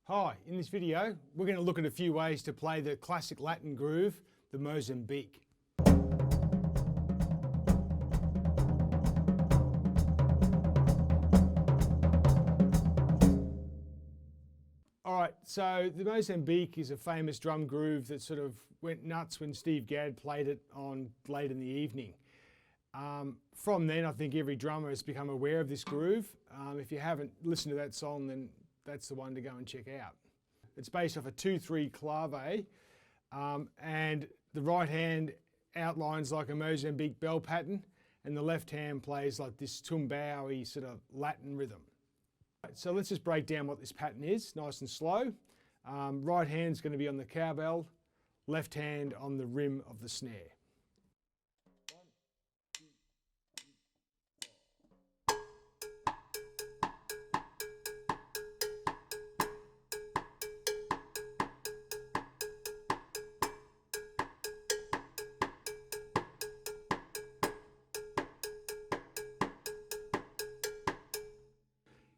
Hi, in this video we're going to look at a few ways to play the classic Latin groove, the Mosambique. Alright, so the Mosambique is a famous drum groove that sort of went nuts when Steve Gadd played it on late in the evening. From then I think every drummer has become aware of this groove. If you haven't listened to that song, then that's the one to go and check out. It's based off a 2/3 clave, and the right hand outlines like a Mozambique bell pattern, and the left hand plays like this tumba-y sort of Latin rhythm. So let's just break down what this pattern is, nice and slow. Right hand's going to be on the cowbell, left hand on the rim of the snare.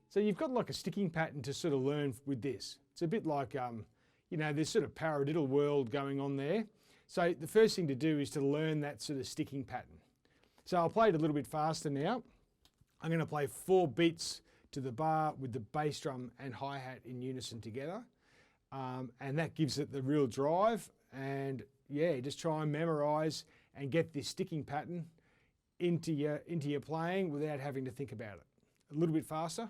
So you've got like a sticking pattern to sort of learn with this. It's a bit like, you know, there's sort of paradiddle world going on there. So the first thing to do is to learn that sort of sticking pattern. So I'll play it a little bit faster now. I'm going to play 4 beats to the bar with the bass drum and hi-hat in unison together. And that gives it the real drive. And yeah, just try and memorise and get this sticking pattern into your playing without having to think about it. A little bit faster.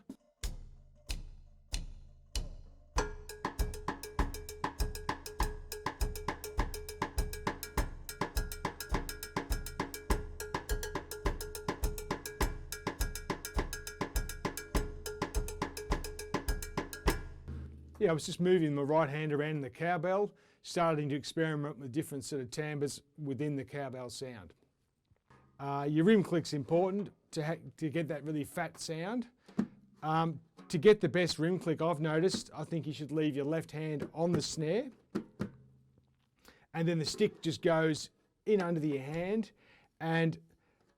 Yeah, I was just moving my right hand around the cowbell, starting to experiment with different sort of timbres within the cowbell sound. Your rim click's important to get that really fat sound. To get the best rim click, I've noticed, I think you should leave your left hand on the snare, and then the stick just goes in under your hand, and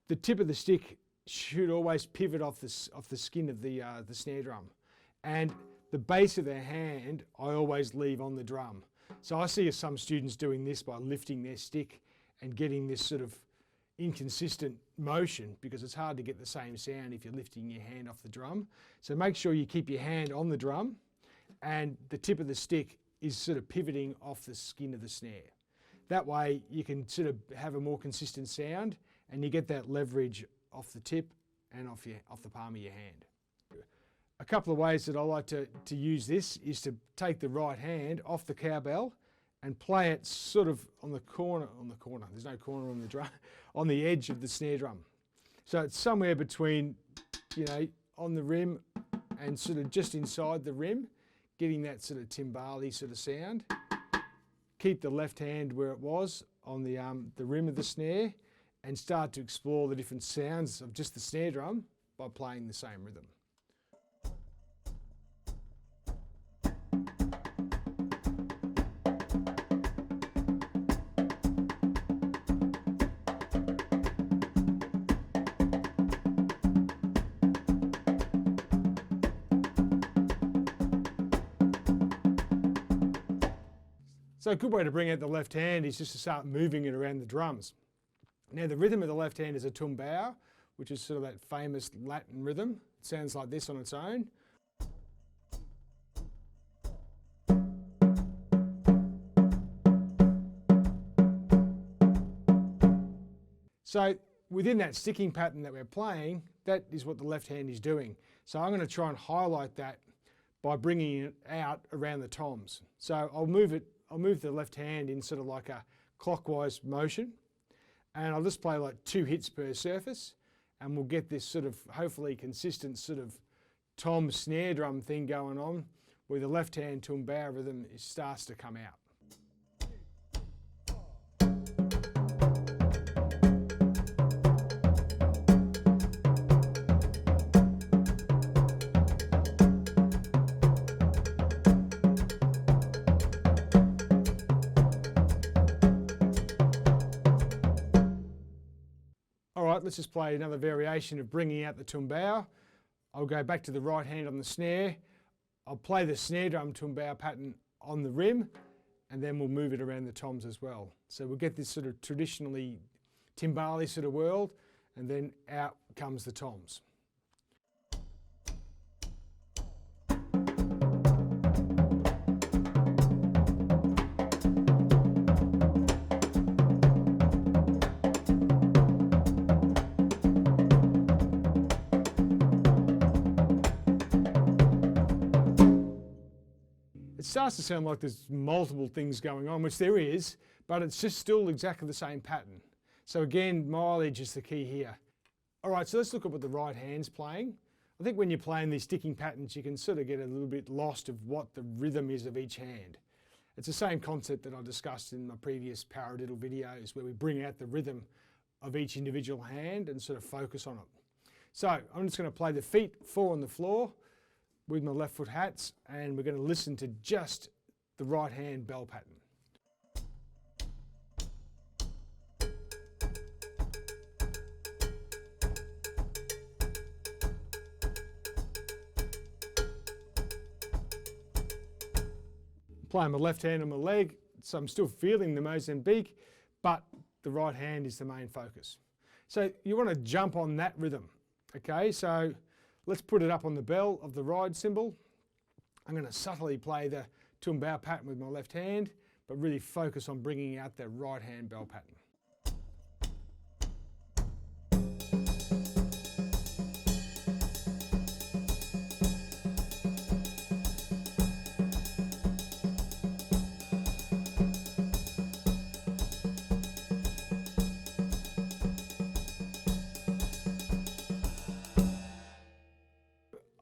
the tip of the stick should always pivot off the skin of the snare drum. And the base of their hand, I always leave on the drum. So I see some students doing this by lifting their stick and getting this sort of inconsistent motion, because it's hard to get the same sound if you're lifting your hand off the drum. So make sure you keep your hand on the drum and the tip of the stick is sort of pivoting off the skin of the snare. That way you can sort of have a more consistent sound and you get that leverage off the tip and off the palm of your hand. A couple of ways that I like to use this is to take the right hand off the cowbell and play it sort of on the corner, there's no corner on the drum, on the edge of the snare drum. So it's somewhere between, you know, on the rim and sort of just inside the rim, getting that sort of timbale sort of sound. Keep the left hand where it was on the rim of the snare and start to explore the different sounds of just the snare drum by playing the same rhythm. So a good way to bring out the left hand is just to start moving it around the drums. Now the rhythm of the left hand is a tumba, which is sort of that famous Latin rhythm. It sounds like this on its own. So within that sticking pattern that we're playing, that is what the left hand is doing. So I'm going to try and highlight that by bringing it out around the toms. So I'll move the left hand in sort of like a clockwise motion, and I'll just play like 2 hits per surface, and we'll get this sort of hopefully consistent sort of tom snare drum thing going on, where the left hand tumba rhythm starts to come out. Let's just play another variation of bringing out the tumba. I'll go back to the right hand on the snare. I'll play the snare drum tumbao pattern on the rim, and then we'll move it around the toms as well. So we'll get this sort of traditionally Timbales sort of world, and then out comes the toms. It starts to sound like there's multiple things going on, which there is, but it's just still exactly the same pattern. So again, mileage is the key here. All right, so let's look at what the right hand's playing. I think when you're playing these sticking patterns, you can sort of get a little bit lost of what the rhythm is of each hand. It's the same concept that I discussed in my previous paradiddle videos, where we bring out the rhythm of each individual hand and sort of focus on it. So I'm just going to play the feet 4 on the floor with my left foot hats, and we're going to listen to just the right hand bell pattern. Playing my left hand on my leg, so I'm still feeling the Mosambiq, but the right hand is the main focus. So you want to jump on that rhythm, okay? So let's put it up on the bell of the ride cymbal. I'm going to subtly play the tumbao pattern with my left hand, but really focus on bringing out the right hand bell pattern.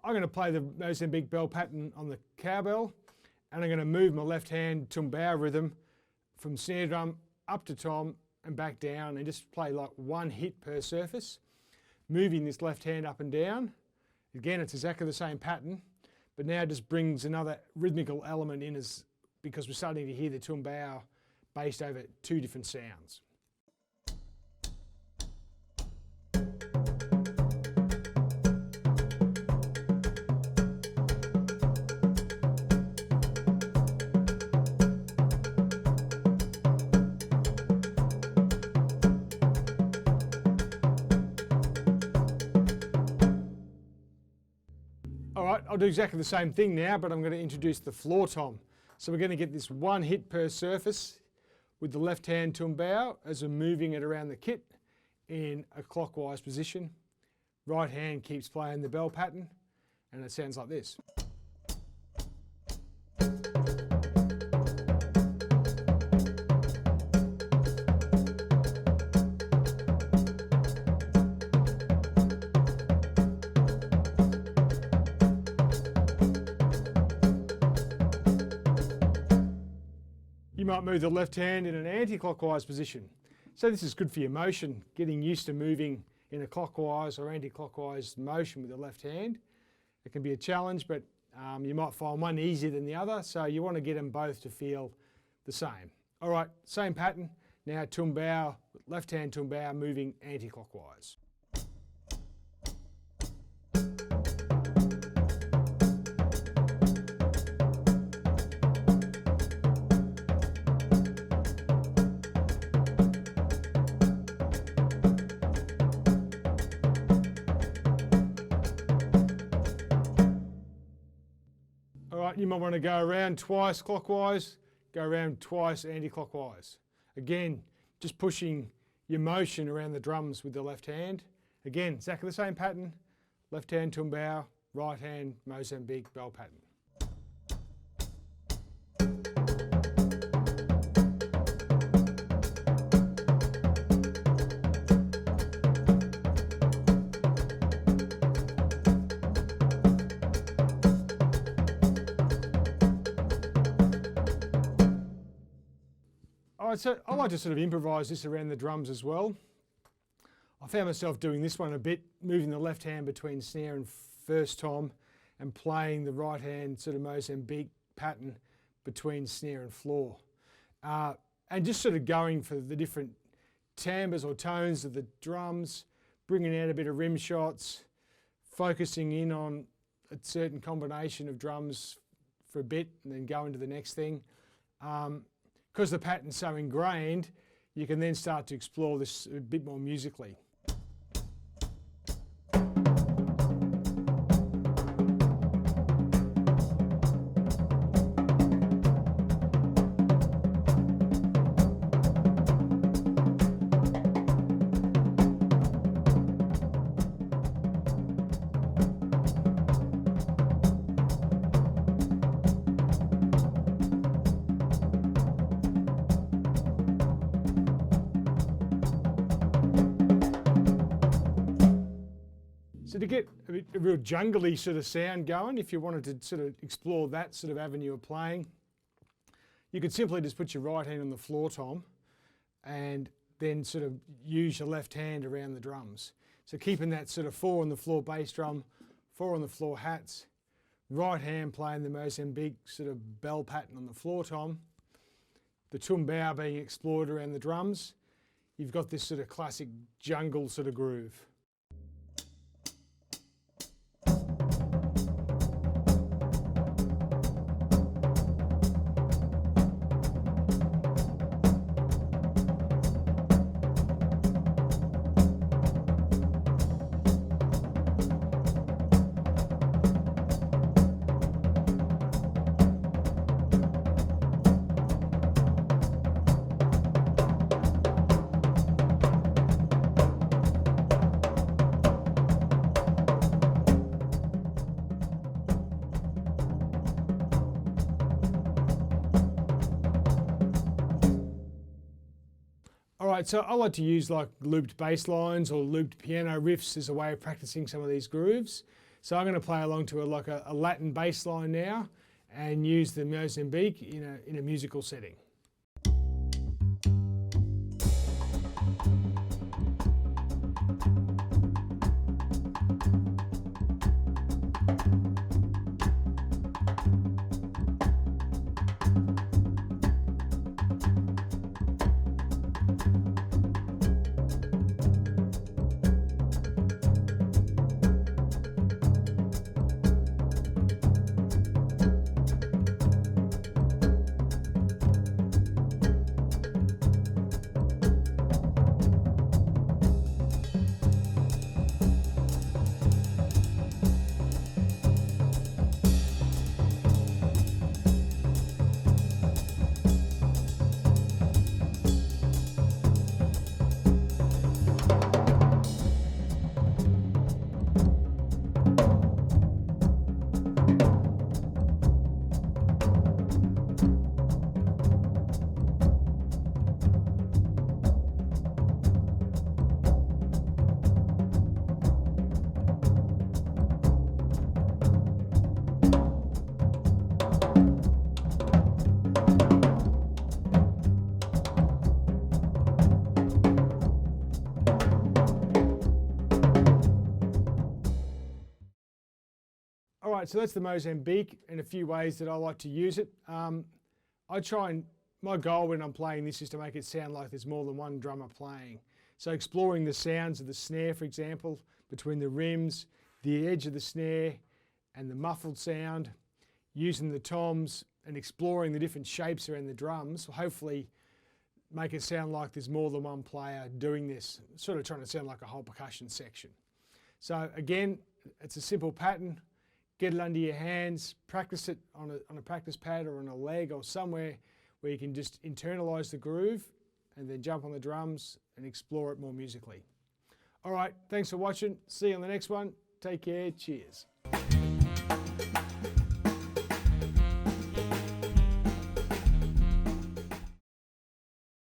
I'm going to play the Mosambiq bell pattern on the cowbell, and I'm going to move my left hand tumbao rhythm from snare drum up to tom and back down, and just play like one hit per surface, moving this left hand up and down. Again, it's exactly the same pattern, but now it just brings another rhythmical element in, because we're starting to hear the tumbao based over 2 different sounds. I'll do exactly the same thing now, but I'm going to introduce the floor tom. So we're going to get this one hit per surface with the left hand tumbao as we're moving it around the kit in a clockwise position. Right hand keeps playing the bell pattern, and it sounds like this. You might move the left hand in an anti-clockwise position. So this is good for your motion, getting used to moving in a clockwise or anti-clockwise motion with the left hand. It can be a challenge, but you might find one easier than the other, so you want to get them both to feel the same. All right, same pattern. Now tumbao, left hand tumbao moving anti-clockwise. You might want to go around twice clockwise, go around twice anti-clockwise. Again, just pushing your motion around the drums with the left hand. Again, exactly the same pattern, left hand tumbao, right hand Mosambiq bell pattern. So I like to sort of improvise this around the drums as well. I found myself doing this one a bit, moving the left hand between snare and first tom and playing the right hand sort of Mosambiq pattern between snare and floor. And just sort of going for the different timbres or tones of the drums, bringing out a bit of rim shots, focusing in on a certain combination of drums for a bit and then go into the next thing. Because the pattern's so ingrained, you can then start to explore this a bit more musically. So to get a real jungly sort of sound going, if you wanted to sort of explore that sort of avenue of playing, you could simply just put your right hand on the floor tom and then sort of use your left hand around the drums. So keeping that sort of 4 on the floor bass drum, 4 on the floor hats, right hand playing the Mosambiq sort of bell pattern on the floor tom, the tumba being explored around the drums, you've got this sort of classic jungle sort of groove. Alright, so I like to use like looped bass lines or looped piano riffs as a way of practicing some of these grooves. So I'm going to play along to a Latin bass line now and use the Mosambiq in a musical setting. Alright, so that's the Mosambiq and a few ways that I like to use it. My goal when I'm playing this is to make it sound like there's more than one drummer playing. So exploring the sounds of the snare, for example, between the rims, the edge of the snare and the muffled sound, using the toms and exploring the different shapes around the drums will hopefully make it sound like there's more than one player doing this, sort of trying to sound like a whole percussion section. So again, it's a simple pattern. Get it under your hands, practice it on a practice pad or on a leg or somewhere where you can just internalise the groove and then jump on the drums and explore it more musically. All right, thanks for watching. See you on the next one. Take care. Cheers.